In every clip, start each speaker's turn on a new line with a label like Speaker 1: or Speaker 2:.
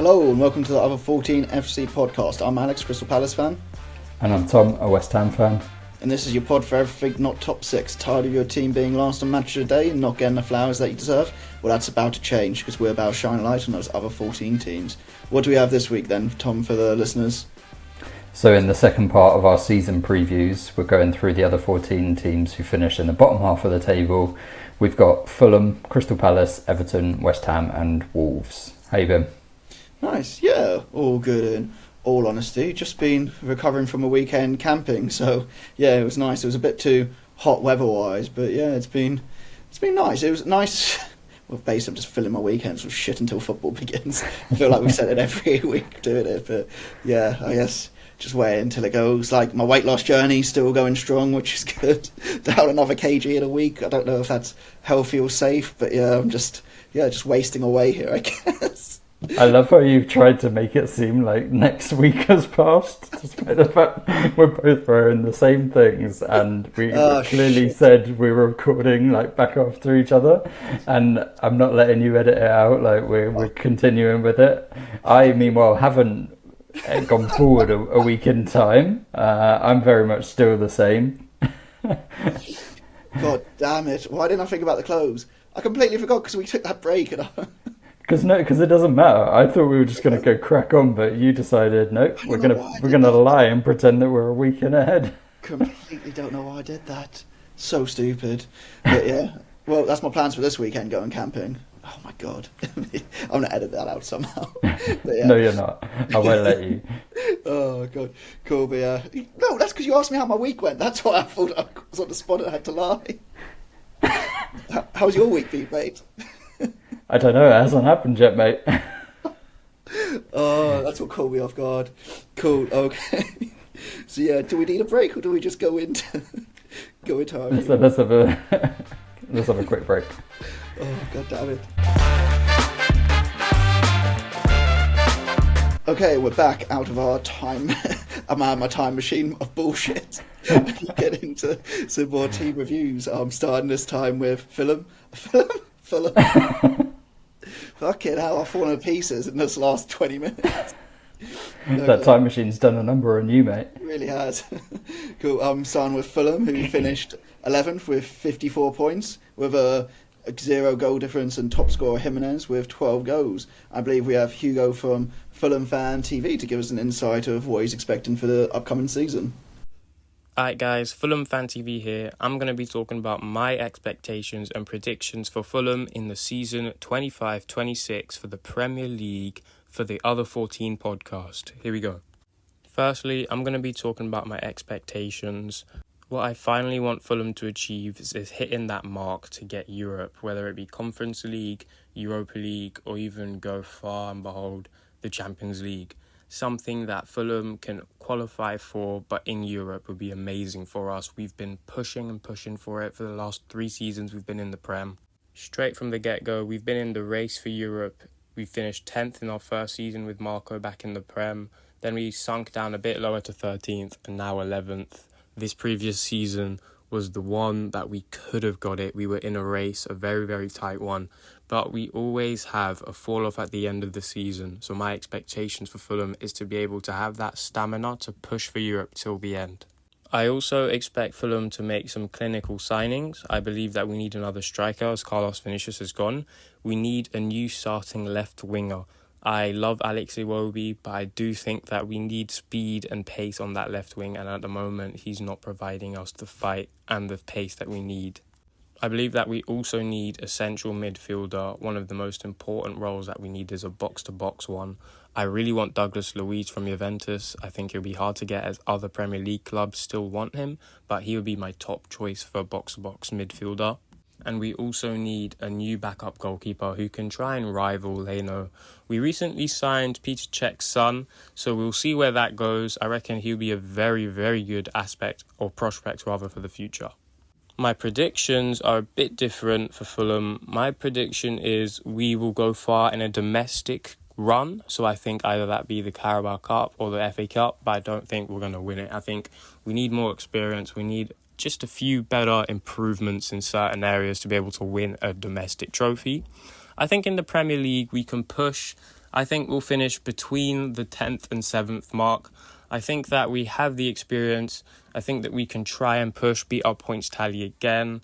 Speaker 1: Hello and welcome to the Other 14 FC podcast. I'm Alex, Crystal Palace fan.
Speaker 2: And I'm Tom, a West Ham fan.
Speaker 1: And this is your pod for everything not top six. Tired of your team being last on Match of the Day and not getting the flowers that you deserve? Well, that's about to change because we're about to shine a light on those other 14 teams. What do we have this week then, Tom, for the listeners?
Speaker 2: So in the second part of our season previews, we're going through the other 14 teams who finished in the bottom half of the table. We've got Fulham, Crystal Palace, Everton, West Ham and Wolves. How you been?
Speaker 1: Nice, yeah, all good in all honesty. Just been recovering from a weekend camping, so yeah, it was nice. It was a bit too hot weather-wise, but yeah, it's been nice. It was nice. Well, basically, I'm just filling my weekends with shit until football begins. I feel like we've said it every week doing it, but yeah, I guess just wait until it goes. Like, my weight loss journey's still going strong, which is good. Down another kg in a week. I don't know if that's healthy or safe, but yeah, I'm just wasting away here, I guess.
Speaker 2: I love how you've tried to make it seem like next week has passed, despite the fact we're both wearing the same things, and we clearly said we were recording like back after each other, and I'm not letting you edit it out. Like we're continuing with it. I meanwhile haven't gone forward a week in time. I'm very much still the same.
Speaker 1: God damn it! Why didn't I think about the clothes? I completely forgot because we took that break and.
Speaker 2: Because it doesn't matter. I thought we were just going to go crack on, but you decided no, we're gonna lie and pretend that we're a week in ahead.
Speaker 1: Completely don't know why I did that. So stupid. But yeah, well, that's my plans for this weekend: going camping. Oh my god, I'm gonna edit that out somehow. But yeah.
Speaker 2: No, you're not. I won't let you.
Speaker 1: Oh god, cool. But yeah, no, that's because you asked me how my week went. That's why I thought I was on the spot and I had to lie. How's your week been, mate?
Speaker 2: I don't know, it hasn't happened yet, mate.
Speaker 1: Oh, that's what caught me off guard. Cool, okay. So yeah, do we need a break or do we just go into our
Speaker 2: let's have a quick break.
Speaker 1: Oh, god damn it. Okay, we're back out of our time. my time machine of bullshit. Get into some more team reviews. I'm starting this time with Fulham. Fucking hell, I've fallen to pieces in this last 20 minutes.
Speaker 2: That time machine's done a number on you, mate.
Speaker 1: It really has. Cool. I'm starting with Fulham, who finished 11th with 54 points, with a 0 goal difference, and top scorer Jimenez with 12 goals. I believe we have Hugo from Fulham Fan TV to give us an insight of what he's expecting for the upcoming season.
Speaker 3: Alright guys, Fulham Fan TV here. I'm going to be talking about my expectations and predictions for Fulham in the season 25-26 for the Premier League for the Other 14 podcast. Here we go. Firstly, I'm going to be talking about my expectations. What I finally want Fulham to achieve is hitting that mark to get Europe, whether it be Conference League, Europa League, or even go far and behold the Champions League. Something that Fulham can qualify for, but in Europe would be amazing for us. We've been pushing for it for the last 3 seasons we've been in the Prem. Straight from the get-go, we've been in the race for Europe. We finished 10th in our first season with Marco back in the Prem. Then we sunk down a bit lower to 13th and now 11th. This previous season was the one that we could have got it. We were in a race, a very, very tight one. But we always have a fall-off at the end of the season. So my expectations for Fulham is to be able to have that stamina to push for Europe till the end. I also expect Fulham to make some clinical signings. I believe that we need another striker as Carlos Vinicius has gone. We need a new starting left winger. I love Alex Iwobi, but I do think that we need speed and pace on that left wing. And at the moment, he's not providing us the fight and the pace that we need. I believe that we also need a central midfielder. One of the most important roles that we need is a box-to-box one. I really want Douglas Luiz from Juventus. I think it'll be hard to get as other Premier League clubs still want him, but he would be my top choice for box-to-box midfielder. And we also need a new backup goalkeeper who can try and rival Leno. We recently signed Peter Cech's son, so we'll see where that goes. I reckon he'll be a very, very good prospect for the future. My predictions are a bit different for Fulham. My prediction is we will go far in a domestic run. So I think either that be the Carabao Cup or the FA Cup, but I don't think we're going to win it. I think we need more experience. We need just a few better improvements in certain areas to be able to win a domestic trophy. I think in the Premier League we can push. I think we'll finish between the 10th and 7th mark. I think that we have the experience. I think that we can try and beat our points tally again.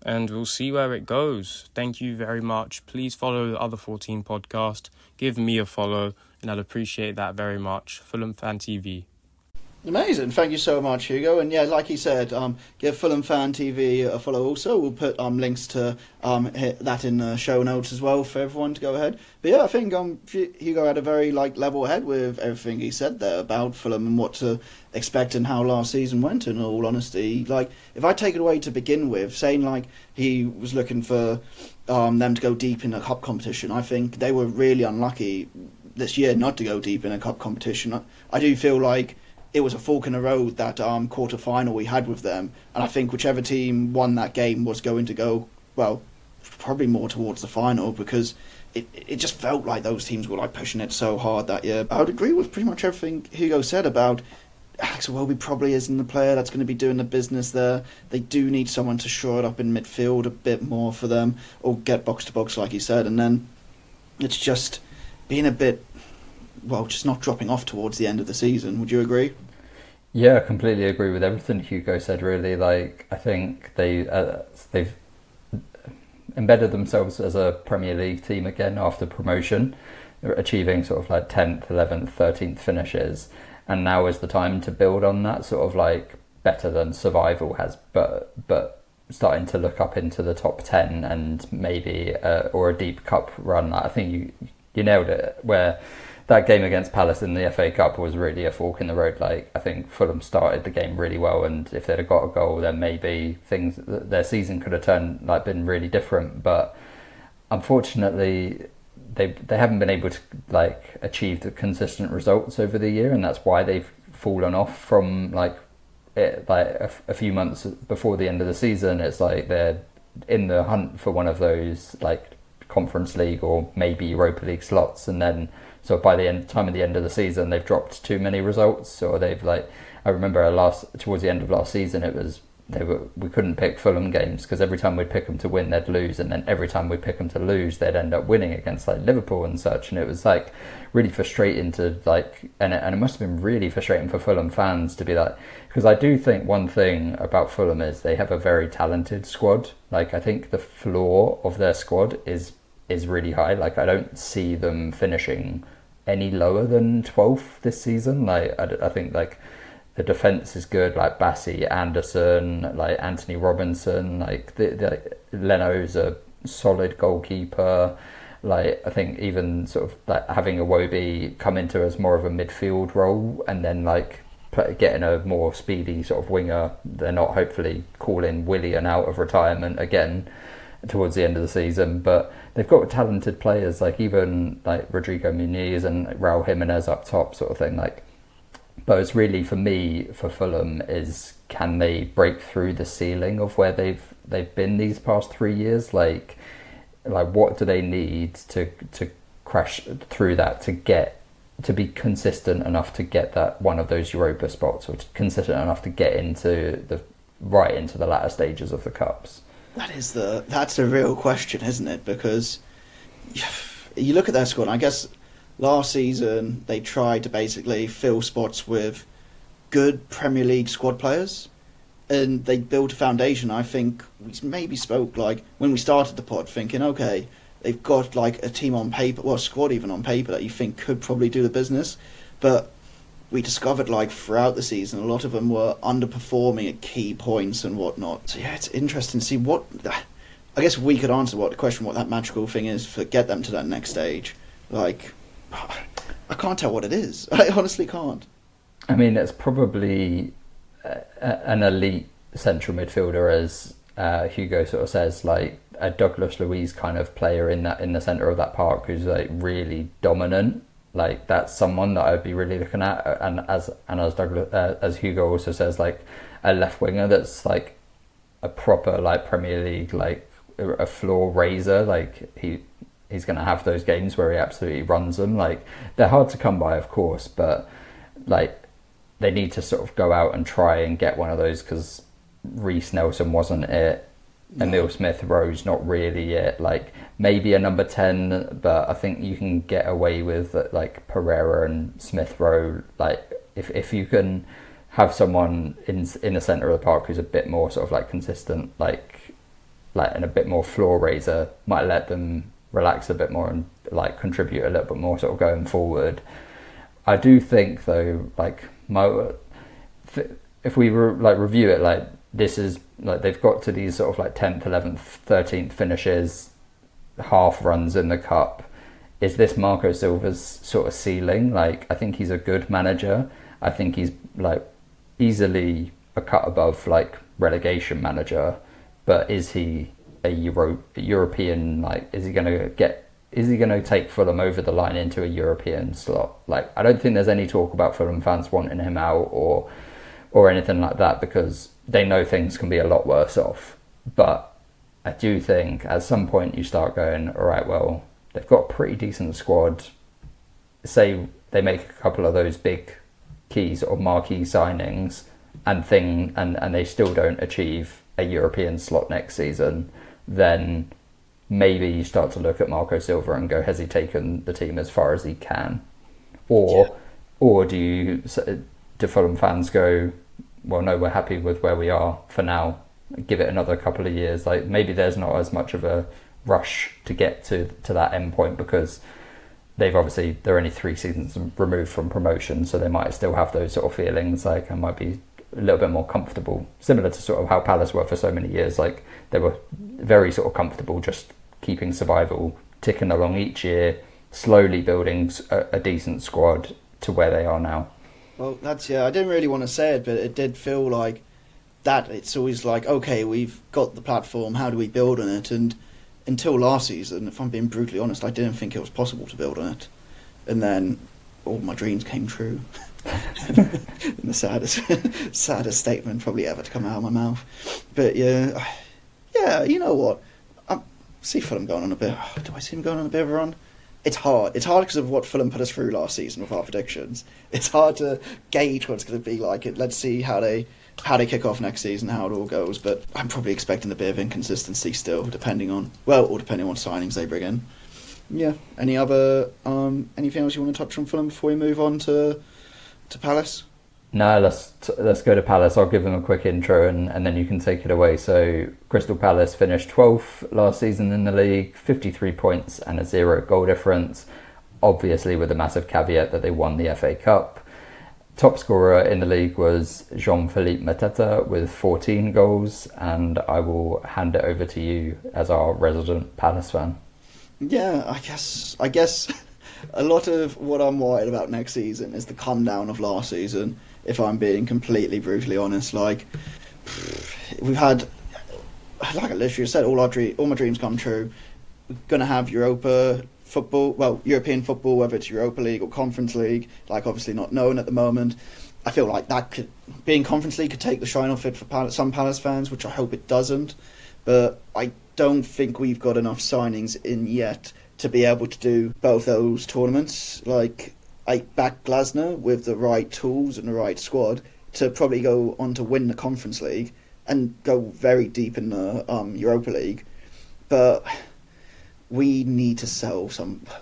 Speaker 3: And we'll see where it goes. Thank you very much. Please follow the Other 14 podcast. Give me a follow, and I'd appreciate that very much. Fulham Fan TV.
Speaker 1: Amazing. Thank you so much, Hugo. And yeah, like he said, give Fulham Fan TV a follow also. We'll put links to hit that in the show notes as well for everyone to go ahead. But yeah, I think Hugo had a very level head with everything he said there about Fulham and what to expect and how last season went, in all honesty. If I take it away to begin with, saying he was looking for them to go deep in a cup competition, I think they were really unlucky this year not to go deep in a cup competition. I do feel like it was a fork in the road, that quarter final we had with them, and I think whichever team won that game was going to go, well, probably more towards the final, because it just felt like those teams were pushing it so hard that year. I would agree with pretty much everything Hugo said about Alex Iwobi. Probably isn't the player that's going to be doing the business there. They do need someone to shore it up in midfield a bit more for them, or get box to box like he said, and then it's just being a bit, well, just not dropping off towards the end of the season. Would you agree?
Speaker 2: Yeah, I completely agree with everything Hugo said, really. I think they've embedded themselves as a Premier League team again after promotion, achieving sort of 10th, 11th, 13th finishes. And now is the time to build on that, sort of better than survival has, but starting to look up into the top 10 and maybe or a deep cup run. I think you nailed it, where that game against Palace in the FA Cup was really a fork in the road. I think Fulham started the game really well, and if they'd have got a goal, then maybe their season could have been really different. But unfortunately, they haven't been able to achieve the consistent results over the year, and that's why they've fallen off from a few months before the end of the season. It's they're in the hunt for one of those Conference League or maybe Europa League slots, and then by the time of the end of the season they've dropped too many results, or they've I remember towards the end of last season we couldn't pick Fulham games because every time we'd pick them to win they'd lose, and then every time we'd pick them to lose they'd end up winning against Liverpool and such, and it was really frustrating to and it must have been really frustrating for Fulham fans to be because I do think one thing about Fulham is they have a very talented squad. I think the floor of their squad is really high. I don't see them finishing any lower than 12th this season. I think the defence is good, Bassey, Anderson, Anthony Robinson, Leno's a solid goalkeeper. I think even sort of having Iwobi come into as more of a midfield role, and then getting a more speedy sort of winger. They're not hopefully calling Willian out of retirement again towards the end of the season, but they've got talented players even Rodrigo Muniz and Raul Jimenez up top, sort of thing. But it's really, for me, for Fulham, is can they break through the ceiling of where they've been these past 3 years? What do they need to crash through that to be consistent enough to get that one of those Europa spots, or consistent enough to get into the latter stages of the cups?
Speaker 1: That's the real question, isn't it? Because you look at their squad, and I guess last season they tried to basically fill spots with good Premier League squad players, and they built a foundation. I think we maybe spoke when we started the pod, thinking, okay, they've got a team on paper, well, a squad even on paper that you think could probably do the business, but we discovered throughout the season a lot of them were underperforming at key points and whatnot. So yeah, it's interesting to see I guess if we could answer what that magical thing is to get them to that next stage. I can't tell what it is. I honestly can't.
Speaker 2: I mean, it's probably an elite central midfielder, as Hugo sort of says, a Douglas Luiz kind of player in the centre of that park who's really dominant. That's someone that I'd be really looking at, and as Douglas, as Hugo also says, a left winger that's a proper Premier League a floor raiser. He's going to have those games where he absolutely runs them. They're hard to come by, of course, but they need to sort of go out and try and get one of those, because Reece Nelson wasn't it Emil Smith-Rowe's not really it. Like, maybe a number 10, but I think you can get away with like Pereira and Smith-Rowe. Like, if you can have someone in the centre of the park who's a bit more sort of like consistent, like and a bit more floor raiser, might let them relax a bit more and like contribute a little bit more sort of going forward. I do think though, like if we review it, like this is like they've got to these sort of like 10th, 11th, 13th finishes, half runs in the cup. Is this Marco Silva's sort of ceiling? Like, I think he's a good manager. I think he's like easily a cut above like relegation manager, but is he a European, like is he going to take Fulham over the line into a European slot? Like, I don't think there's any talk about Fulham fans wanting him out or anything like that, because they know things can be a lot worse off. But I do think at some point you start going, all right, well, they've got a pretty decent squad. Say they make a couple of those big keys or marquee signings and they still don't achieve a European slot next season, then maybe you start to look at Marco Silva and go, has he taken the team as far as he can? Or do Fulham fans go, well, no, we're happy with where we are for now, give it another couple of years. Like, maybe there's not as much of a rush to get to that end point, because they're only 3 seasons removed from promotion, so they might still have those sort of feelings, like, I might be a little bit more comfortable, similar to sort of how Palace were for so many years. Like, they were very sort of comfortable just keeping survival, ticking along each year, slowly building a decent squad to where they are now.
Speaker 1: Well, I didn't really want to say it, but it did feel like that. It's always like, okay, we've got the platform, how do we build on it? And until last season, if I'm being brutally honest, I didn't think it was possible to build on it. And then all my dreams came true. In the saddest statement probably ever to come out of my mouth. But yeah, you know what? I see Fulham going on a bit. Do I see him going on a bit of a run? It's hard. It's hard because of what Fulham put us through last season with our predictions. It's hard to gauge what it's going to be like. Let's see how they kick off next season, how it all goes. But I'm probably expecting a bit of inconsistency still, depending on what signings they bring in. Yeah. Anything else you want to touch on Fulham before we move on to Palace?
Speaker 2: No, let's go to Palace. I'll give them a quick intro and then you can take it away. So Crystal Palace finished 12th last season in the league, 53 points and a 0 goal difference, obviously with a massive caveat that they won the FA Cup. Top scorer in the league was Jean-Philippe Mateta with 14 goals, and I will hand it over to you as our resident Palace fan.
Speaker 1: Yeah, I guess a lot of what I'm worried about next season is the come down of last season, if I'm being completely brutally honest. Like, we've had, like I literally said, all my dreams come true. We're going to have European football, whether it's Europa League or Conference League, like obviously not known at the moment. I feel like being Conference League could take the shine off it for some Palace fans, which I hope it doesn't. But I don't think we've got enough signings in yet to be able to do both those tournaments. Like, I back Glasner with the right tools and the right squad to probably go on to win the Conference League and go very deep in the Europa League. But we need to sell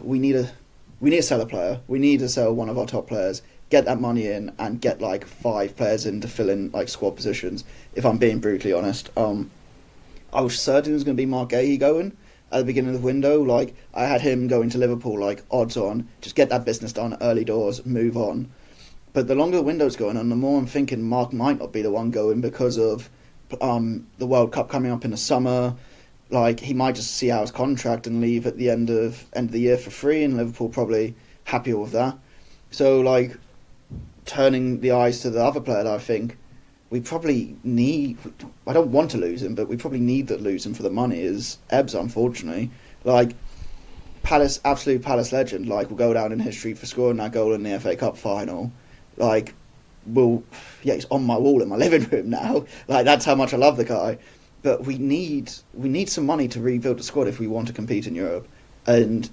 Speaker 1: we need to sell a player. We need to sell one of our top players, get that money in, and get like 5 players in to fill in like squad positions. If I'm being brutally honest, I was certain it was going to be Mark Gahey going at the beginning of the window. Like, I had him going to Liverpool, like, odds on, just get that business done early doors, move on. But the longer the window's going on, the more I'm thinking Mark might not be the one going because of the World Cup coming up in the summer. Like, he might just see out his contract and leave at the end of the year for free, and Liverpool probably happier with that. So, like, turning the eyes to the other player that I think we probably need, I don't want to lose him, but we probably need to lose him for the money, is Ebbs, unfortunately. Like, Palace, absolute Palace legend, like, will go down in history for scoring that goal in the FA Cup final. Like, he's on my wall in my living room now. Like, that's how much I love the guy. But we need some money to rebuild the squad if we want to compete in Europe. And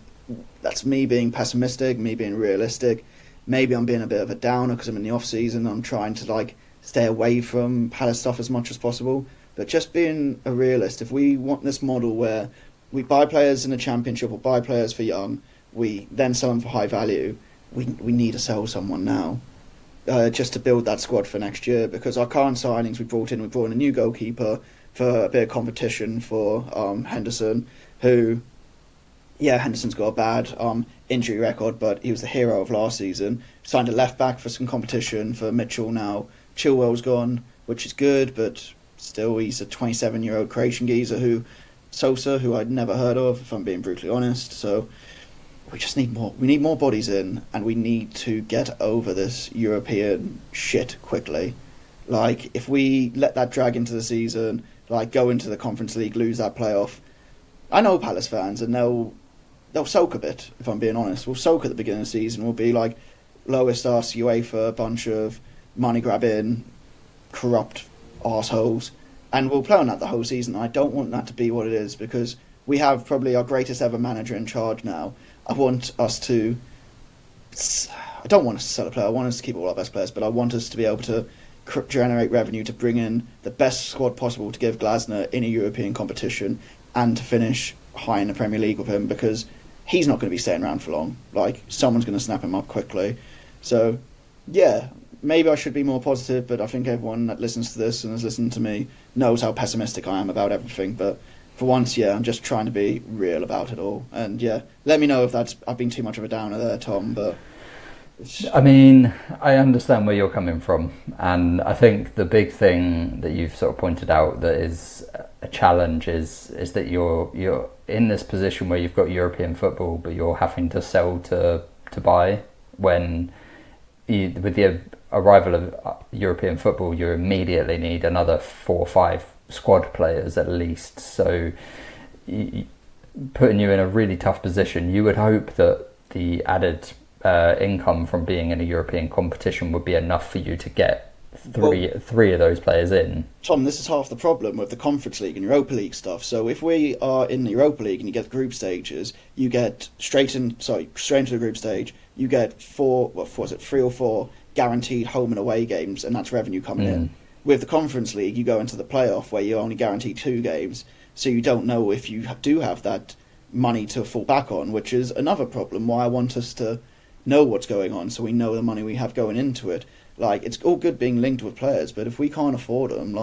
Speaker 1: that's me being pessimistic, me being realistic. Maybe I'm being a bit of a downer because I'm in the off-season. I'm trying to, like, stay away from Palace stuff as much as possible. But just being a realist, if we want this model where we buy players in the championship or buy players for young, we then sell them for high value, we need to sell someone now. Just to build that squad for next year, because our current signings we brought in a new goalkeeper for a bit of competition for Henderson, who, Henderson's got a bad injury record, but he was the hero of last season. Signed a left back for some competition for Mitchell now. Chilwell's gone, which is good, but still he's a 27-year-old Croatian geezer Sosa, who I'd never heard of, if I'm being brutally honest. So we just need more. We need more bodies in, and we need to get over this European shit quickly. Like, if we let that drag into the season, like go into the Conference League, lose that playoff, I know Palace fans, and they'll soak a bit, if I'm being honest. We'll soak at the beginning of the season. We'll be like lowest arse UEFA, a bunch of money grabbing, corrupt arseholes, and we'll play on that the whole season. I don't want that to be what it is, because we have probably our greatest ever manager in charge now. I don't want us to sell a player. I want us to keep all our best players, but I want us to be able to generate revenue to bring in the best squad possible to give Glasner in a European competition and to finish high in the Premier League with him, because he's not going to be staying around for long. Like, someone's going to snap him up quickly. So, yeah, maybe I should be more positive, but I think everyone that listens to this and has listened to me knows how pessimistic I am about everything. But for once, I'm just trying to be real about it all. And let me know if I've been too much of a downer there, Tom. But
Speaker 2: I mean, I understand where you're coming from, and I think the big thing that you've sort of pointed out that is a challenge is that you're in this position where you've got European football, but you're having to sell to buy. When with the arrival of European football, you immediately need another 4 or 5 squad players at least, so putting you in a really tough position. You would hope that the added income from being in a European competition would be enough for you to get three of those players in.
Speaker 1: Tom, this is half the problem with the Conference League and Europa League stuff. So if we are in the Europa League and you get the group stages, you get straight into the group stage, you get 3 or 4 guaranteed home and away games, and that's revenue coming in. With the Conference League, you go into the playoff where you only guarantee 2 games, so you don't know if you do have that money to fall back on, which is another problem why I want us to know what's going on, so we know the money we have going into it. Like, it's all good being linked with players, but if we can't afford them,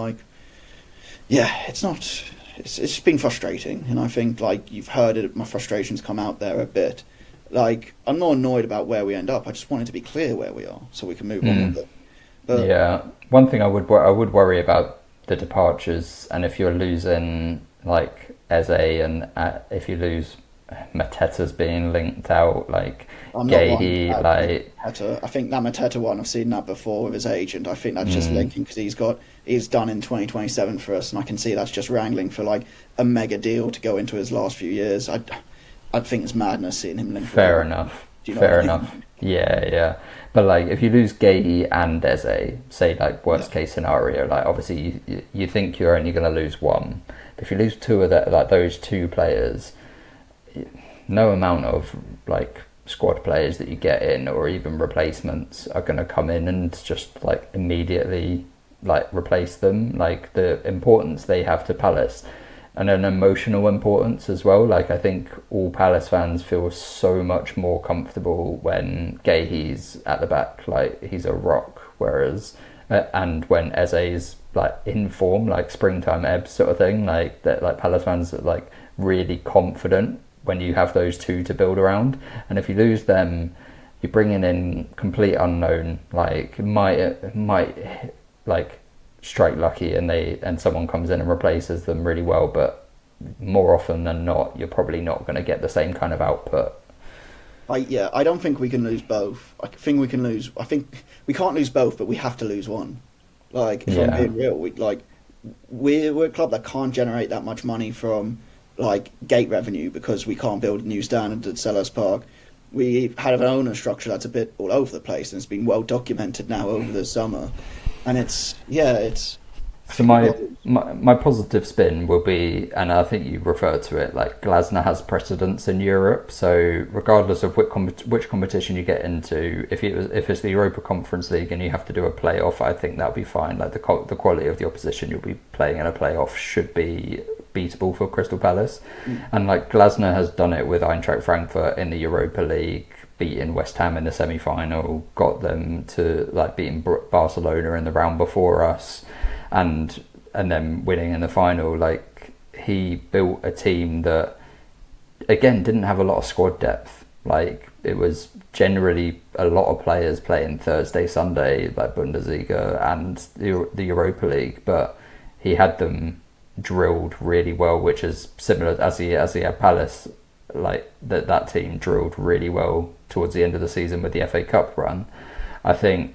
Speaker 1: it's been frustrating, and I think, like, you've heard it, my frustrations come out there a bit. Like, I'm not annoyed about where we end up, I just want it to be clear where we are, so we can move on with it. But,
Speaker 2: one thing I would worry about the departures, and if you're losing, like, Eze, and if you lose Mateta's being linked out, like Gahey, like
Speaker 1: Mateta. I think that Mateta one, I've seen that before with his agent. I think that's just linking because he's done in 2027 for us, and I can see that's just wrangling for like a mega deal to go into his last few years. I think it's madness seeing him linked.
Speaker 2: Fair enough. Fair enough. Yeah. But like, if you lose Gahey and Eze, say like worst case scenario, like obviously you think you're only going to lose one. But if you lose 2 of that, like those 2 players, no amount of like squad players that you get in or even replacements are going to come in and just like immediately like replace them. Like, the importance they have to Palace, and an emotional importance as well. Like, I think all Palace fans feel so much more comfortable when Gahey's at the back, like he's a rock, whereas and when Eze's like in form, like springtime ebbs sort of thing, like that, like Palace fans are like really confident when you have those 2 to build around. And if you lose them, you're bringing in complete unknown, like might like strike lucky and someone comes in and replaces them really well, but more often than not you're probably not going to get the same kind of output.
Speaker 1: I don't think we can lose both. I think we can't lose both, but we have to lose one. Like, if I'm being real, we're a club that can't generate that much money from like gate revenue because we can't build a new stand at Selhurst Park. We had an owner structure that's a bit all over the place, and it's been well documented now over the summer. And it's
Speaker 2: So my positive spin will be, and I think you refer to it, like Glasner has precedence in Europe. So regardless of which competition you get into, if it's the Europa Conference League and you have to do a playoff, I think that'll be fine. Like the quality of the opposition you'll be playing in a playoff should be beatable for Crystal Palace. And like Glasner has done it with Eintracht Frankfurt in the Europa League, beating West Ham in the semi-final, got them to like beating Barcelona in the round before us, and then winning in the final. Like, he built a team that again didn't have a lot of squad depth. Like, it was generally a lot of players playing Thursday, Sunday, like Bundesliga and the Europa League, but he had them drilled really well, which is similar as he had Palace. Like that team drilled really well towards the end of the season with the FA Cup run. I don't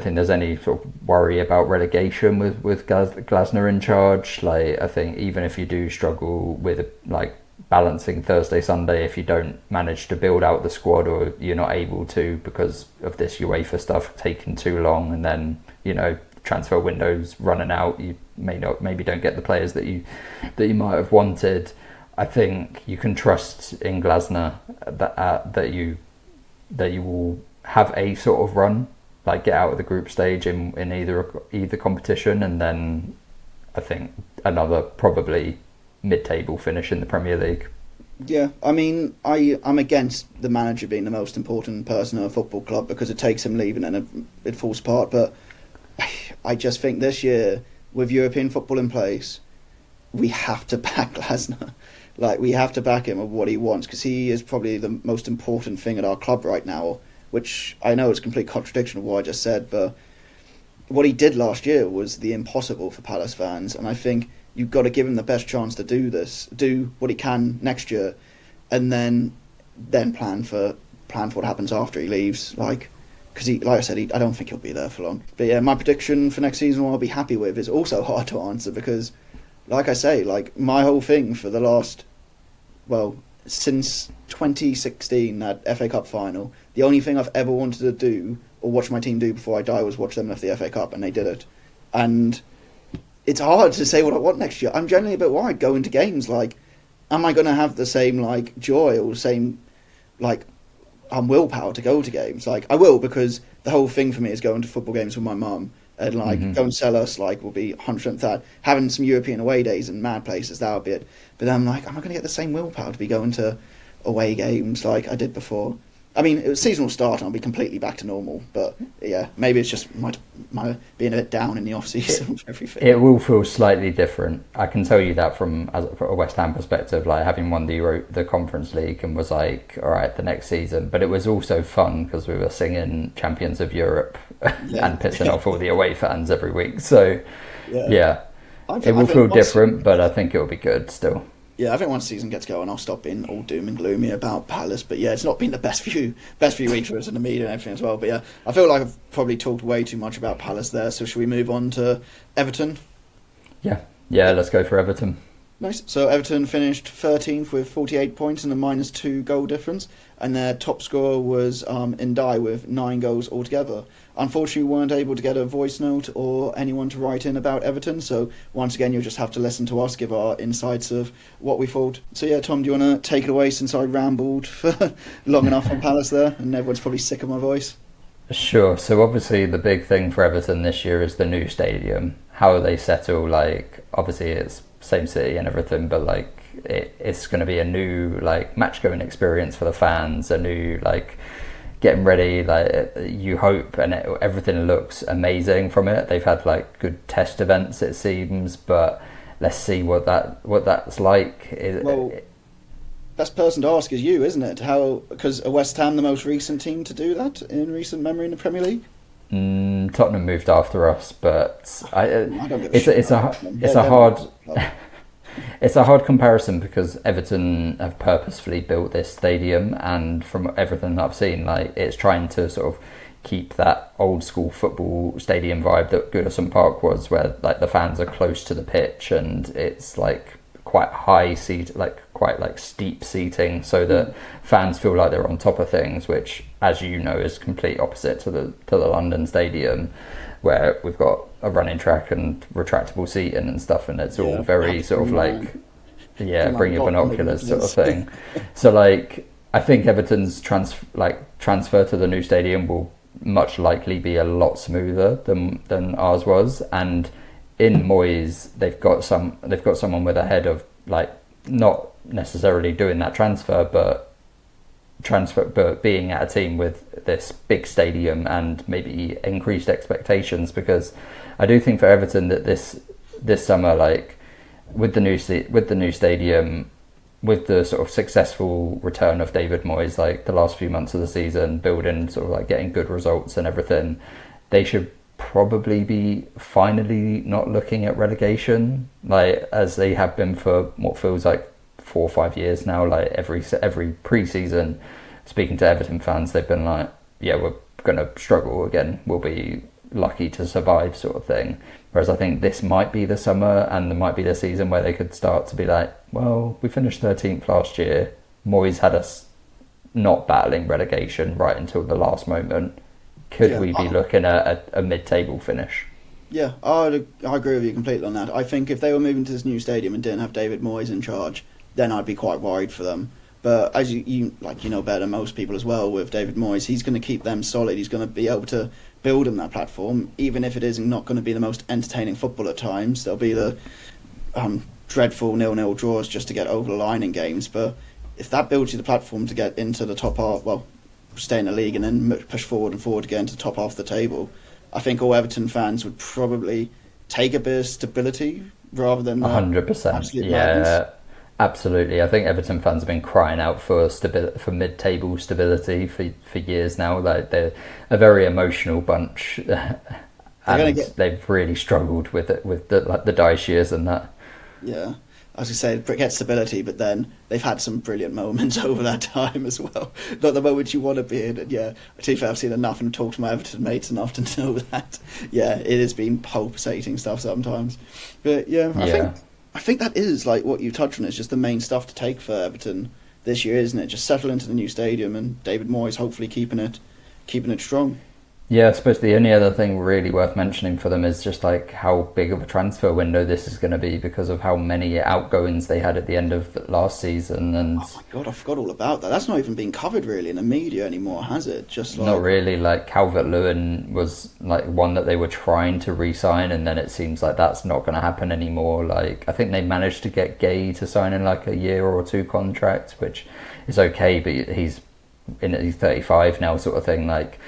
Speaker 2: think there's any sort of worry about relegation with Glasner in charge. Like, I think even if you do struggle with like balancing Thursday, Sunday, if you don't manage to build out the squad, or you're not able to because of this UEFA stuff taking too long, and then, you know, transfer windows running out, you maybe don't get the players that you might have wanted. I think you can trust in Glasner that you will have a sort of run, like get out of the group stage in either competition, and then I think another probably mid-table finish in the Premier League.
Speaker 1: Yeah, I mean, I'm against the manager being the most important person at a football club because it takes him leaving and it falls apart. But I just think this year, with European football in place, we have to back Glasner. Like, we have to back him of what he wants, because he is probably the most important thing at our club right now, which I know is a complete contradiction of what I just said, but what he did last year was the impossible for Palace fans, and I think you've got to give him the best chance to do what he can next year, and then plan for what happens after he leaves. Like, because like I said, I don't think he'll be there for long. But yeah, my prediction for next season, what I'll be happy with, is also hard to answer, because, like I say, like my whole thing for the last, since 2016, that FA Cup final, the only thing I've ever wanted to do or watch my team do before I die was watch them lift the FA Cup, and they did it. And it's hard to say what I want next year. I'm generally a bit worried going to games. Like, am I going to have the same like joy or the same like willpower to go to games? Like, I will, because the whole thing for me is going to football games with my mum, and like go and sell us like will be 100% that. Having some European away days in mad places, that would be it. But then I'm like, am I going to get the same willpower to be going to away games like I did before? I mean, it was seasonal start and I'll be completely back to normal. But yeah, maybe it's just my being a bit down in the off season with everything.
Speaker 2: It will feel slightly different. I can tell you that from a West Ham perspective, like having won the Conference League and was like, all right, the next season. But it was also fun because we were singing Champions of Europe and pissing off all the away fans every week. So yeah. It will feel different, but I think it will be good still.
Speaker 1: Yeah, I think once the season gets going, I'll stop being all doom and gloomy about Palace. But yeah, it's not been the best few weeks for us in the media and everything as well. But yeah, I feel like I've probably talked way too much about Palace there. So should we move on to Everton?
Speaker 2: Yeah, let's go for Everton.
Speaker 1: Nice. So Everton finished 13th with 48 points and a -2 goal difference, and their top scorer was Ndai with 9 goals altogether. Unfortunately, we weren't able to get a voice note or anyone to write in about Everton, so once again you'll just have to listen to us give our insights of what we thought. So yeah, Tom, do you want to take it away, since I rambled for long enough on Palace there, and everyone's probably sick of my voice?
Speaker 2: Sure. So obviously the big thing for Everton this year is the new stadium. How they settle, like, obviously it's same city and everything, but like it's going to be a new like match going experience for the fans, a new like getting ready, like you hope, and everything looks amazing from it. They've had like good test events, it seems, but let's see what that's like.
Speaker 1: Best person to ask is you, isn't it? How, because are West Ham the most recent team to do that in recent memory in the Premier League?
Speaker 2: Tottenham moved after us, but it's a hard comparison, because Everton have purposefully built this stadium, and from everything that I've seen, like it's trying to sort of keep that old school football stadium vibe that Goodison Park was, where like the fans are close to the pitch and it's like quite high seat, like quite like steep seating, so that fans feel like they're on top of things, which, as you know, is complete opposite to the London Stadium, where we've got a running track and retractable seating and stuff, and it's all very sort of like, bring your binoculars sort of thing. So like, I think Everton's transfer to the new stadium will much likely be a lot smoother than ours was, and in Moyes they've got someone with a head of like not necessarily doing that transfer, but being at a team with this big stadium and maybe increased expectations, because I do think for Everton that this summer, like with the new stadium, with the sort of successful return of David Moyes, like the last few months of the season, building sort of like getting good results and everything, they should probably be finally not looking at relegation, like as they have been for what feels like 4 or 5 years now. Like every pre-season, speaking to Everton fans, they've been like, yeah, we're going to struggle again, we'll be lucky to survive sort of thing. Whereas I think this might be the summer and there might be the season where they could start to be like, well, we finished 13th last year, Moyes had us not battling relegation right until the last moment. Could we be looking at a mid-table finish?
Speaker 1: Yeah, I agree with you completely on that. I think if they were moving to this new stadium and didn't have David Moyes in charge, then I'd be quite worried for them. But as you know better than most people as well, with David Moyes, he's going to keep them solid. He's going to be able to build them that platform, even if it is not going to be the most entertaining football at times. There'll be the dreadful 0-0 draws just to get over the line in games. But if that builds you the platform to get into the top half, well, stay in the league and then push forward to get into the top half of the table, I think all Everton fans would probably take a bit of stability rather than
Speaker 2: 100%. Yeah, madness. Absolutely. I think Everton fans have been crying out for mid-table stability for years now. Like, they're a very emotional bunch, and they've really struggled with it, with the Dyche years and that.
Speaker 1: Yeah, as you say, get stability, but then they've had some brilliant moments over that time as well. Not the moments you want to be in. And yeah, to be fair, I've seen enough and talked to my Everton mates enough to know that. Yeah, it has been pulsating stuff sometimes. But yeah, I think that is like what you touched on. It's just the main stuff to take for Everton this year, isn't it? Just settle into the new stadium and David Moyes hopefully keeping it strong. Yeah,
Speaker 2: I suppose the only other thing really worth mentioning for them is just like how big of a transfer window this is going to be, because of how many outgoings they had at the end of last season. And
Speaker 1: oh my god, I forgot all about that. That's not even being covered really in the media anymore, has it? Just like...
Speaker 2: Not really. Like Calvert-Lewin was like one that they were trying to re-sign, and then it seems like that's not going to happen anymore. Like, I think they managed to get Gay to sign in like a year or two contract, which is okay, but he's 35 now, sort of thing. Like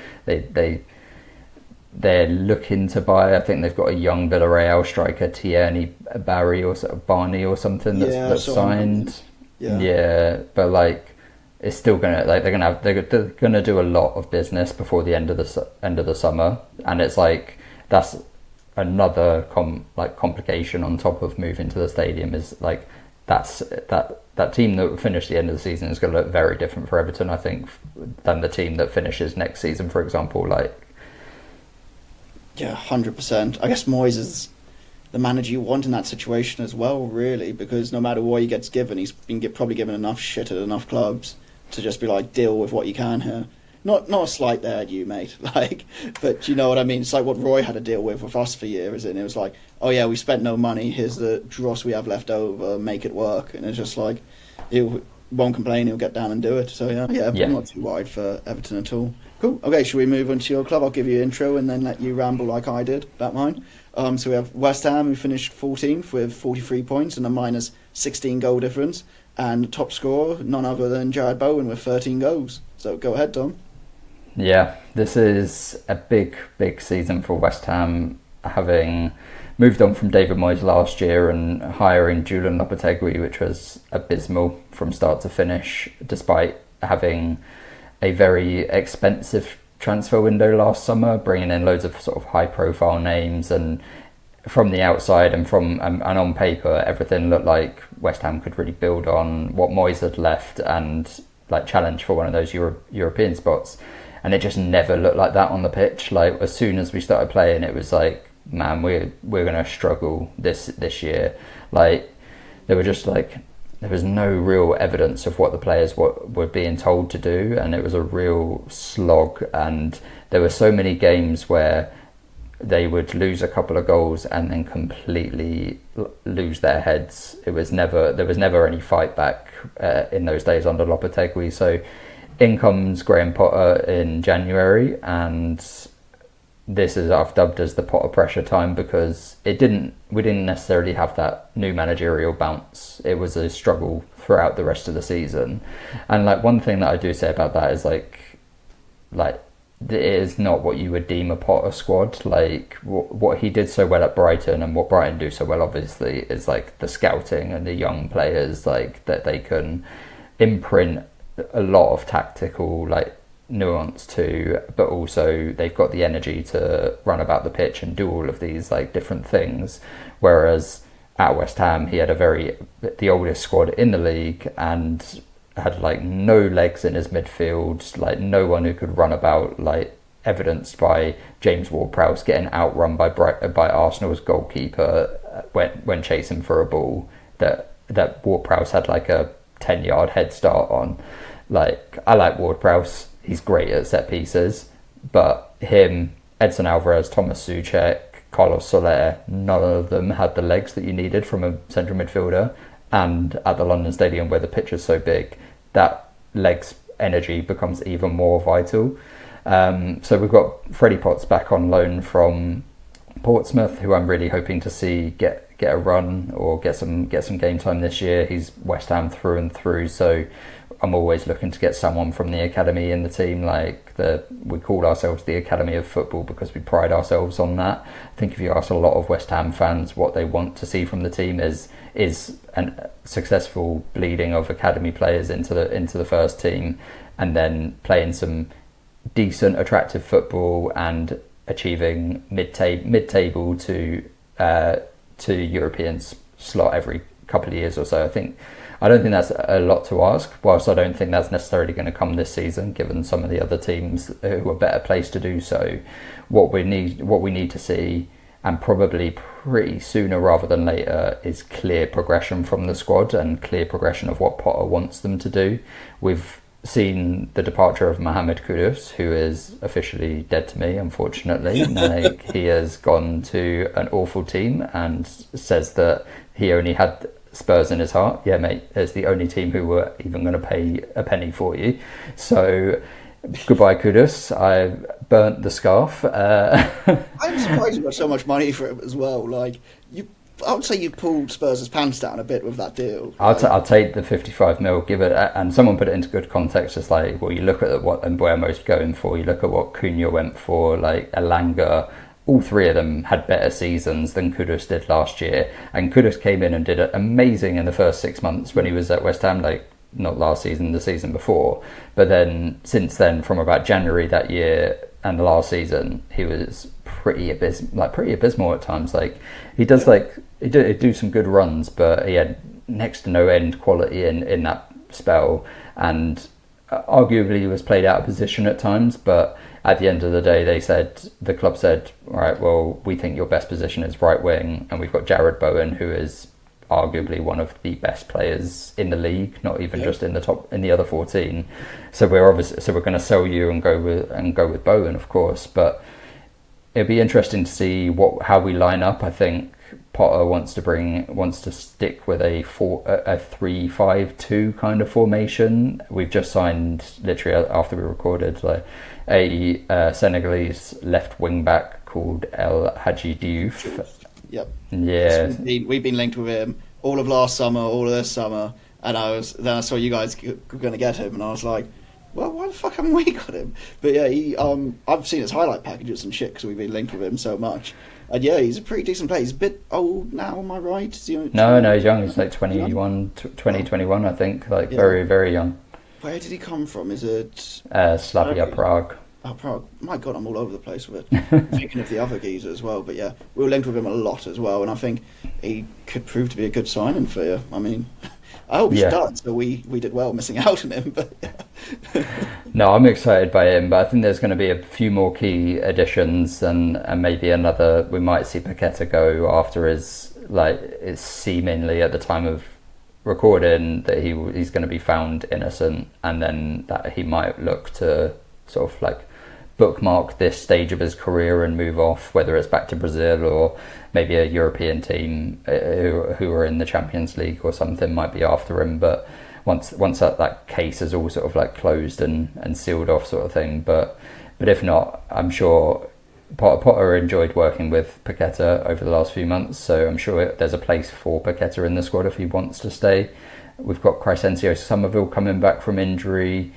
Speaker 2: they're looking to buy. I think they've got a young Villarreal striker, Tierney Barry or sort of Barney or something that's signed. Yeah, but like it's still gonna they're gonna do a lot of business before the end of the summer, and it's like that's another complication on top of moving to the stadium. Is like that team that finished the end of the season is going to look very different for Everton, I think, than the team that finishes next season, for example. Like,
Speaker 1: yeah, 100%. I guess Moyes is the manager you want in that situation as well, really, because no matter what he gets given, he's been probably given enough shit at enough clubs to just be like, deal with what you can here. Not a slight there at you, mate. Like, but you know what I mean? It's like what Roy had to deal with us for years, and it was like, oh yeah, we spent no money, here's the dross we have left over, make it work. And it's just like, he won't complain, he'll get down and do it. So yeah, I'm not too worried for Everton at all. Cool. Okay, should we move on to your club? I'll give you an intro and then let you ramble like I did about mine. So we have West Ham, who finished 14th with 43 points and a minus 16 goal difference, and top scorer, none other than Jared Bowen with 13 goals. So go ahead, Tom.
Speaker 2: Yeah, this is a big season for West Ham, having moved on from David Moyes last year and hiring Julian Lopetegui, which was abysmal from start to finish, despite having a very expensive transfer window last summer, bringing in loads of sort of high-profile names. And from the outside and on paper, everything looked like West Ham could really build on what Moyes had left and like challenge for one of those European spots. And it just never looked like that on the pitch. Like, as soon as we started playing, it was like, man, we're going to struggle this year. Like, they were just like no real evidence of what the players were being told to do, and it was a real slog. And there were so many games where they would lose a couple of goals and then completely lose their heads. There was never any fight back in those days under Lopetegui. So in comes Graham Potter in January, and this is I've dubbed as the Potter pressure time, because we didn't necessarily have that new managerial bounce. It was a struggle throughout the rest of the season. And like, one thing that I do say about that is like it is not what you would deem a Potter squad. Like what he did so well at Brighton, and what Brighton do so well obviously, is like the scouting and the young players, like that they can imprint a lot of tactical like nuance to, but also they've got the energy to run about the pitch and do all of these like different things. Whereas at West Ham, he had the oldest squad in the league, and had like no legs in his midfield, like no one who could run about, like evidenced by James Ward-Prowse getting outrun by Arsenal's goalkeeper when chasing for a ball that Ward-Prowse had like a 10-yard head start on. Like, I like Ward-Prowse. He's great at set pieces, but him, Edson Alvarez, Thomas Souček, Carlos Soler, none of them had the legs that you needed from a central midfielder. And at the London Stadium, where the pitch is so big, that legs energy becomes even more vital. So we've got Freddie Potts back on loan from Portsmouth, who I'm really hoping to see get a run or get some game time this year. He's West Ham through and through, so I'm always looking to get someone from the academy in the team. We call ourselves the Academy of Football because we pride ourselves on that. I think if you ask a lot of West Ham fans what they want to see from the team is a successful bleeding of academy players into the first team, and then playing some decent, attractive football and achieving mid-table to European slot every couple of years or so. I don't think that's a lot to ask, whilst I don't think that's necessarily going to come this season, given some of the other teams who are better placed to do so. What we need to see, and probably pretty sooner rather than later, is clear progression from the squad and clear progression of what Potter wants them to do. We've seen the departure of Mohamed Kudus, who is officially dead to me, unfortunately. He has gone to an awful team and says that he only had Spurs in his heart. Yeah, mate, it's the only team who were even going to pay a penny for you. So goodbye, Kudus. I've burnt the scarf.
Speaker 1: I'm surprised you got so much money for it as well. Like, I would say you pulled Spurs' pants down a bit with that deal.
Speaker 2: I'll take the 55 mil, give it, and someone put it into good context. It's like, well, you look at what Mbeumo's going for, you look at what Cunha went for, like Elanga. All three of them had better seasons than Kudus did last year, and Kudus came in and did amazing in the first 6 months when he was at West Ham, like not last season, the season before. But then since then, from about January that year and the last season, he was pretty abysmal at times. Like he do some good runs, but he had next to no end quality in that spell, and arguably he was played out of position at times. But at the end of the day, the club said, all right, well, we think your best position is right wing, and we've got Jared Bowen, who is arguably one of the best players in the league, not even just in the other 14. So we're going to sell you and go with Bowen, of course. But it'd be interesting to see how we line up. I think Potter wants to stick with a 3-5-2 kind of formation. We've just signed, literally after we recorded, a Senegalese left wing back called El Hadji Diouf.
Speaker 1: Yep.
Speaker 2: Yeah.
Speaker 1: We've been linked with him all of last summer, all of this summer, and then I saw you guys were going to get him, and I was like, well, why the fuck haven't we got him? But yeah, I've seen his highlight packages and shit because we've been linked with him so much. And yeah, he's a pretty decent player. He's a bit old now, am I right? Is he
Speaker 2: No, he's young. He's like 21, I think. Like very, very young.
Speaker 1: Where did he come from? Is it
Speaker 2: Slavia Prague?
Speaker 1: Oh, Prague. My God, I'm all over the place with it. Thinking of the other geezer as well. But yeah, we were linked with him a lot as well, and I think he could prove to be a good signing for you. I mean, I hope he does. So we did well missing out on him. But yeah.
Speaker 2: No, I'm excited by him, but I think there's going to be a few more key additions, and maybe another. We might see Paqueta go after his seemingly at the time of recording that he's going to be found innocent, and then that he might look to sort of like bookmark this stage of his career and move off, whether it's back to Brazil or maybe a European team who are in the Champions League or something might be after him. But once that case is all sort of like closed and sealed off sort of thing. But if not, I'm sure Potter enjoyed working with Paqueta over the last few months, so I'm sure there's a place for Paqueta in the squad if he wants to stay. We've got Crescencio Somerville coming back from injury.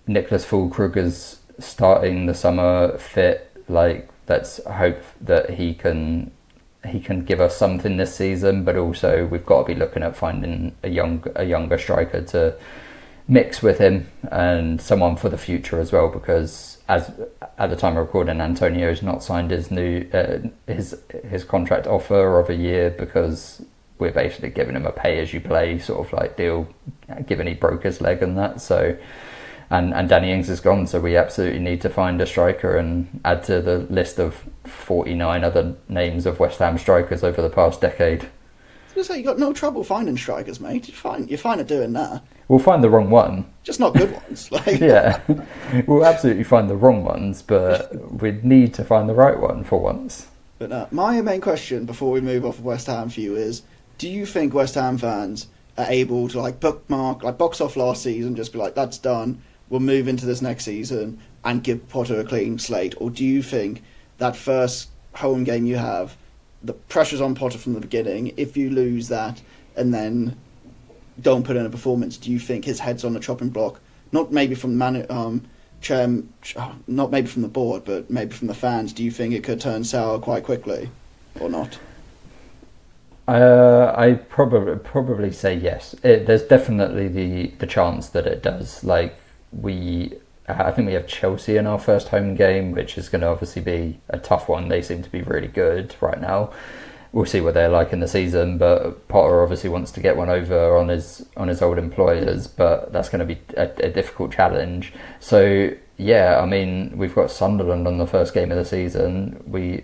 Speaker 2: Nicholas Füllkrug's starting the summer fit. Like, let's hope that he can give us something this season, but also we've got to be looking at finding a younger striker to mix with him and someone for the future as well, because as at the time of recording, Antonio's not signed his new his contract offer of a year, because we're basically giving him a pay as you play sort of like deal, given he broke his leg and that. So and Danny Ings is gone, so we absolutely need to find a striker and add to the list of 49 other names of West Ham strikers over the past decade.
Speaker 1: I was going to say, you got no trouble finding strikers, mate. You're fine at doing that.
Speaker 2: We'll find the wrong one.
Speaker 1: Just not good ones. Like.
Speaker 2: Yeah, we'll absolutely find the wrong ones, but we need to find the right one for once.
Speaker 1: But my main question before we move off of West Ham for you is, do you think West Ham fans are able to like bookmark, like box off last season, just be like, that's done, we'll move into this next season and give Potter a clean slate? Or do you think that first home game you have, the pressure's on Potter from the beginning, if you lose that and then don't put in a performance, do you think his head's on the chopping block? Not maybe from not maybe from the board, but maybe from the fans. Do you think it could turn sour quite quickly, or not?
Speaker 2: I probably say yes. There's definitely the chance that it does. Like I think we have Chelsea in our first home game, which is going to obviously be a tough one. They seem to be really good right now. We'll see what they're like in the season, but Potter obviously wants to get one over on his old employers, but that's going to be a difficult challenge. So yeah, I mean, we've got Sunderland on the first game of the season. We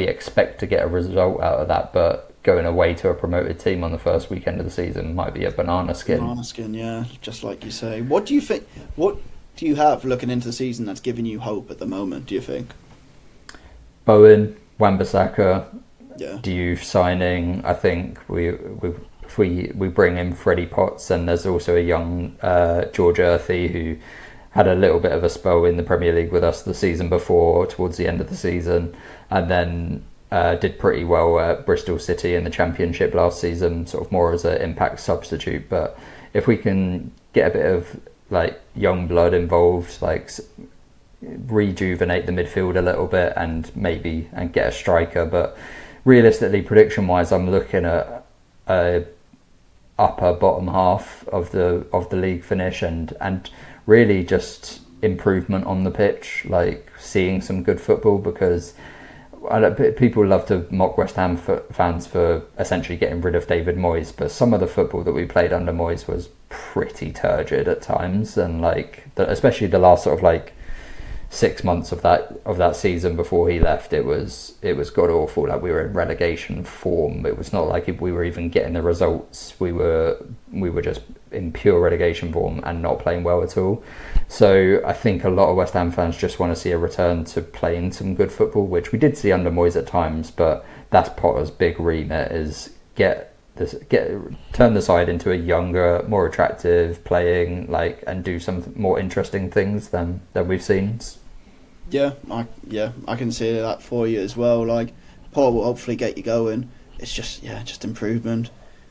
Speaker 2: expect to get a result out of that, but going away to a promoted team on the first weekend of the season might be a banana skin.
Speaker 1: Banana skin, yeah, just like you say. What do you think? What do you have looking into the season that's giving you hope at the moment, do you think?
Speaker 2: Bowen, Wan-Bissaka,
Speaker 1: yeah.
Speaker 2: Diouf signing. I think if we bring in Freddie Potts, and there's also a young George Earthy who had a little bit of a spell in the Premier League with us the season before, towards the end of the season, and then did pretty well at Bristol City in the Championship last season, sort of more as an impact substitute. But if we can get a bit of like young blood involved, like rejuvenate the midfield a little bit and get a striker. But realistically, prediction wise, I'm looking at a upper bottom half of the league finish and really just improvement on the pitch, like seeing some good football, because people love to mock West Ham fans for essentially getting rid of David Moyes, but some of the football that we played under Moyes was pretty turgid at times, and like especially the last sort of like 6 months of that season before he left, it was god awful. Like, we were in relegation form. It was not like we were even getting the results. We were just in pure relegation form and not playing well at all. So I think a lot of West Ham fans just want to see a return to playing some good football, which we did see under Moyes at times, but that's Potter's big remit, is turn the side into a younger, more attractive playing, like, and do some more interesting things than we've seen.
Speaker 1: Yeah, I can see that for you as well. Like, Paul will hopefully get you going. It's just improvement.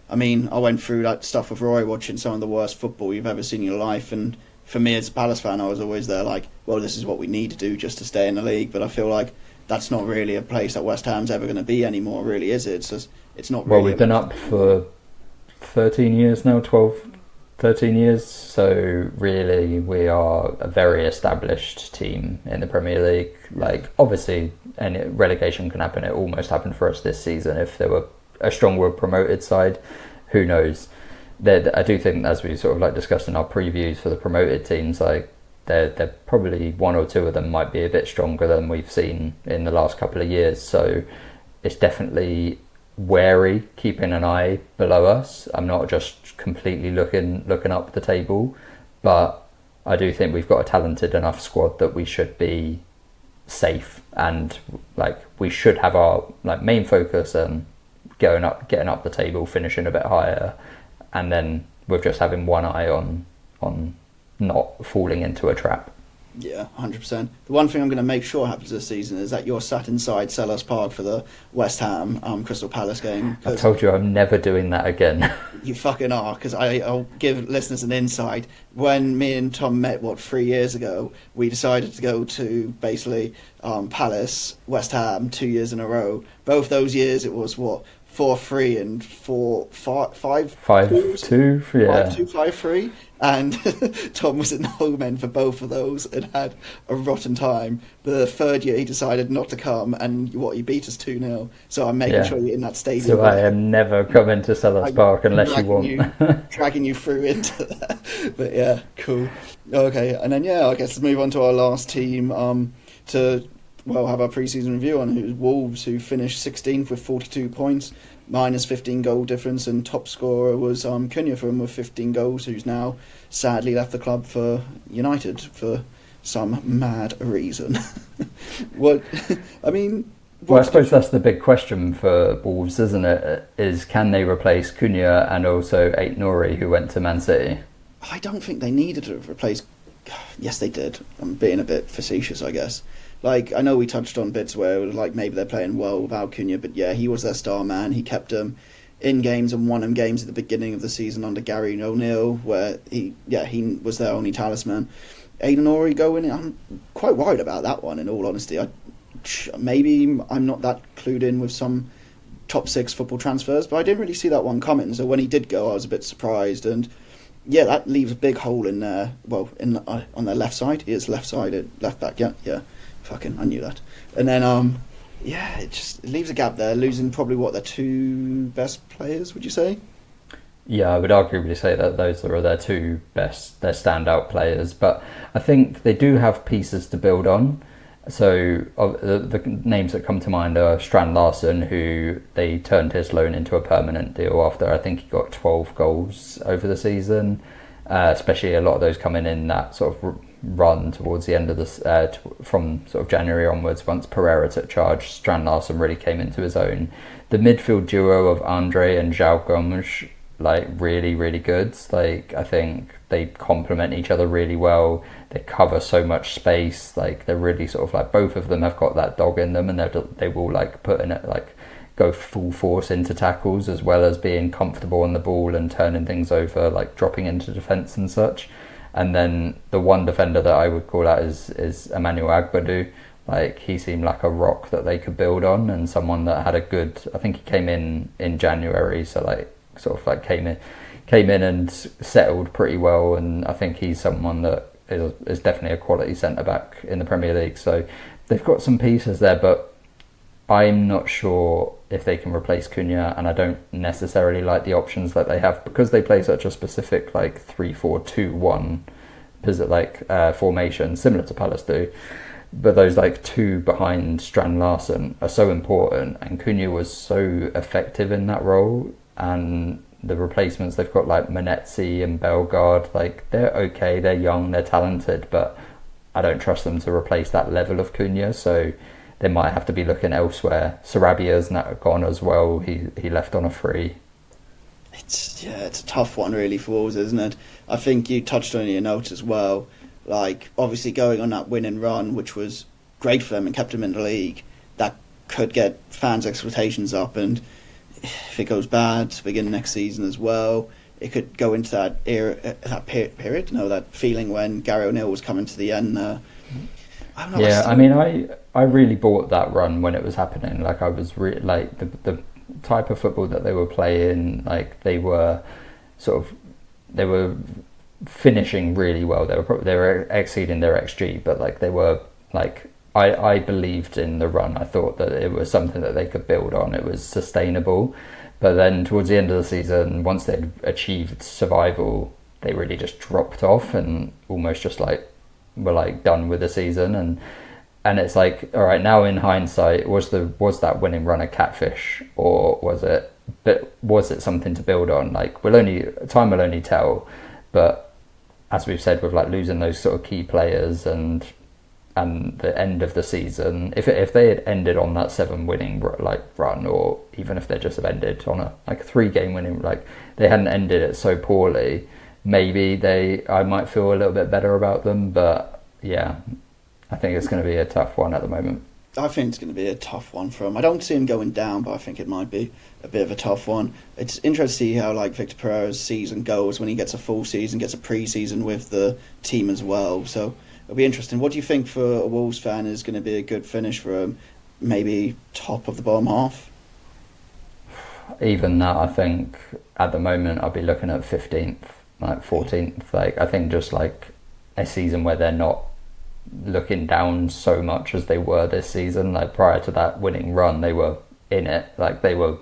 Speaker 1: I mean, I went through that stuff with Roy, watching some of the worst football you've ever seen in your life, and for me as a Palace fan, I was always there like, well, this is what we need to do just to stay in the league. But I feel like that's not really a place that West Ham's ever going to be anymore, really, is it? It's not really.
Speaker 2: Well, we've been up for 13 years now, 13 years, so really we are a very established team in the Premier League. Like, obviously, any relegation can happen. It almost happened for us this season. If there were a stronger promoted side, who knows? I do think, as we sort of like discussed in our previews for the promoted teams, like they're probably one or two of them might be a bit stronger than we've seen in the last couple of years. So it's definitely wary, keeping an eye below us. I'm not just completely looking up the table, but I do think we've got a talented enough squad that we should be safe, and like we should have our like main focus and getting up the table, finishing a bit higher, and then we're just having one eye on not falling into a trap.
Speaker 1: Yeah, 100%. The one thing I'm going to make sure happens this season is that you're sat inside Selhurst Park for the West Ham Crystal Palace game.
Speaker 2: I've told you I'm never doing that again.
Speaker 1: You fucking are, because I'll give listeners an insight. When me and Tom met, 3 years ago, we decided to go to basically Palace, West Ham, 2 years in a row. Both those years it was 4-3 and 5-2, 5-3, and Tom was in the home end for both of those and had a rotten time. The third year he decided not to come, and he beat us 2-0. So I'm making sure you're in that stadium.
Speaker 2: So I am never coming to Selhurst Park unless you want.
Speaker 1: Dragging you through into that. But yeah, cool. Okay, and then I guess let's move on to our last team to have our pre-season review on who's Wolves, who finished 16th with 42 points, minus 15 goal difference, and top scorer was Cunha for him with 15 goals, who's now sadly left the club for United for some mad reason.
Speaker 2: I suppose that's the big question for Wolves, isn't it? Is can they replace Cunha and also Aït-Nouri, who went to Man City?
Speaker 1: I don't think they needed to replace. Yes, they did. I'm being a bit facetious, I guess. Like, I know we touched on bits where it was like maybe they're playing well without Cunha, but yeah, he was their star man. He kept them in games and won them games at the beginning of the season under Gary O'Neill, where he was their only talisman. Aït-Nouri going, I'm quite worried about that one, in all honesty. Maybe I'm not that clued in with some top 6 football transfers, but I didn't really see that one coming. So when he did go, I was a bit surprised, and yeah, that leaves a big hole in there. Well, on their left side, he is left-sided, left back. Yeah. Fucking, I knew that. And then, it leaves a gap there, losing probably their 2 best players, would you say?
Speaker 2: Yeah, I would arguably say that those are their 2 best, their standout players. But I think they do have pieces to build on. So the names that come to mind are Strand Larsen, who they turned his loan into a permanent deal after I think he got 12 goals over the season. Especially a lot of those coming in that sort of run towards the end of this, from sort of January onwards. Once Pereira took charge, Strand Larsen really came into his own. The midfield duo of Andre and João Gomes, like really, really good. Like I think they complement each other really well. They cover so much space. Like they're really sort of like both of them have got that dog in them, and they will like put in it like go full force into tackles as well as being comfortable on the ball and turning things over, like dropping into defence and such. And then the one defender that I would call out is Emmanuel Agbadou. Like he seemed like a rock that they could build on, and someone that had a good. I think he came in January, so like sort of like came in and settled pretty well. And I think he's someone that is definitely a quality centre back in the Premier League. So they've got some pieces there, but I'm not sure if they can replace Cunha, and I don't necessarily like the options that they have because they play such a specific like 3-4-2-1 formation, similar to Palace do. But those like 2 behind Strand Larsen are so important, and Cunha was so effective in that role. And the replacements they've got like Manetzi and Bellegarde, like they're okay, they're young, they're talented, but I don't trust them to replace that level of Cunha. So they might have to be looking elsewhere. Sarabia's not gone as well. He left on a free.
Speaker 1: It's a tough one really for Wolves, isn't it? I think you touched on in your notes as well. Like obviously going on that winning run, which was great for them and kept them in the league, that could get fans' expectations up. And if it goes bad to begin next season as well, it could go into that era, that feeling when Gary O'Neill was coming to the end there.
Speaker 2: I really bought that run when it was happening. Like I was like the type of football that they were playing. Like they were finishing really well. They were exceeding their XG, but like they were like I believed in the run. I thought that it was something that they could build on. It was sustainable. But then towards the end of the season, once they'd achieved survival, they really just dropped off and almost just like were like done with the season. And and it's like, all right, now in hindsight, was that winning run a catfish, or was it something to build on? Like, time will only tell. But as we've said, with like losing those sort of key players and the end of the season, if they had ended on that 7 winning like run, or even if they just have ended on a 3-game winning, like they hadn't ended it so poorly, maybe I might feel a little bit better about them. But yeah, I think it's going to be a tough one at the moment.
Speaker 1: I think it's going to be a tough one for him. I don't see him going down, but I think it might be a bit of a tough one. It's interesting to see how like Victor Pereira's season goes when he gets a full season, gets a pre-season with the team as well. So it'll be interesting. What do you think for a Wolves fan is going to be a good finish for him? Maybe top of the bottom half?
Speaker 2: Even that, I think at the moment I'd be looking at 15th, like 14th. Like, I think just like a season where they're not looking down so much as they were this season. Like prior to that winning run, they were in it. Like they were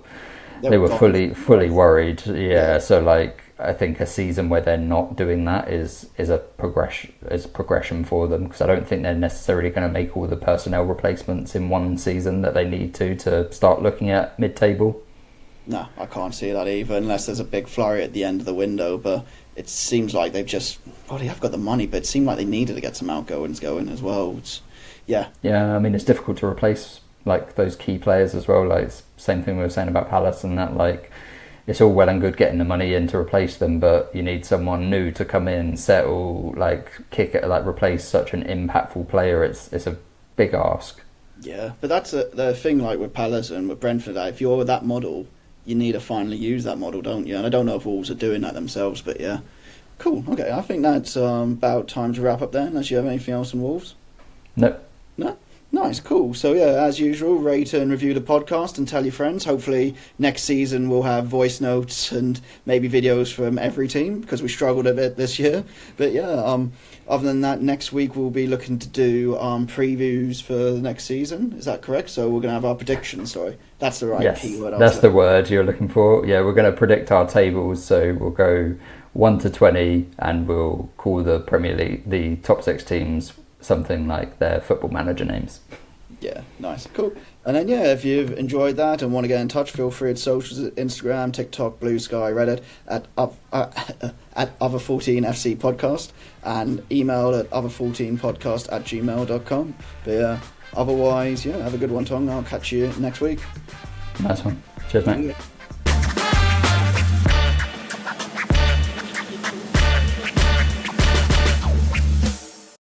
Speaker 2: fully worried. Yeah. So like, I think a season where they're not doing that is a progression for them, because I don't think they're necessarily going to make all the personnel replacements in one season that they need to start looking at mid-table.
Speaker 1: No, I can't see that either, unless there's a big flurry at the end of the window. But it seems like they've just, well, they have got the money, but it seemed like they needed to get some outgoings going as well. Yeah, I
Speaker 2: mean, it's difficult to replace like those key players as well. Like same thing we were saying about Palace, and that like it's all well and good getting the money in to replace them, but you need someone new to come in, settle, like kick it, like replace such an impactful player. It's a big ask.
Speaker 1: Yeah, but that's the thing, like with Palace and with Brentford, that if you're that model, you need to finally use that model, don't you? And I don't know if Wolves are doing that themselves, but yeah. Cool, okay, I think that's about time to wrap up there, unless you have anything else on Wolves.
Speaker 2: No.
Speaker 1: Nice, cool. So yeah, as usual, rate and review the podcast and tell your friends. Hopefully next season we'll have voice notes and maybe videos from every team, because we struggled a bit this year. But yeah, other than that, next week we'll be looking to do previews for the next season. Is that correct? So we're going to have our predictions, sorry. That's the right keyword.
Speaker 2: That's the word you're looking for. Yeah, we're going to predict our tables, so we'll go 1 to 20 and we'll call the Premier League, the top 6 teams, something like their Football Manager names.
Speaker 1: Yeah, nice, cool. And then yeah, if you've enjoyed that and want to get in touch, feel free at socials, Instagram, TikTok, Blue Sky, Reddit at other14fc podcast, and email at other14podcast@gmail.com. But yeah, otherwise, yeah, have a good one, Tong. I'll catch you next week.
Speaker 2: Nice one. Cheers, mate.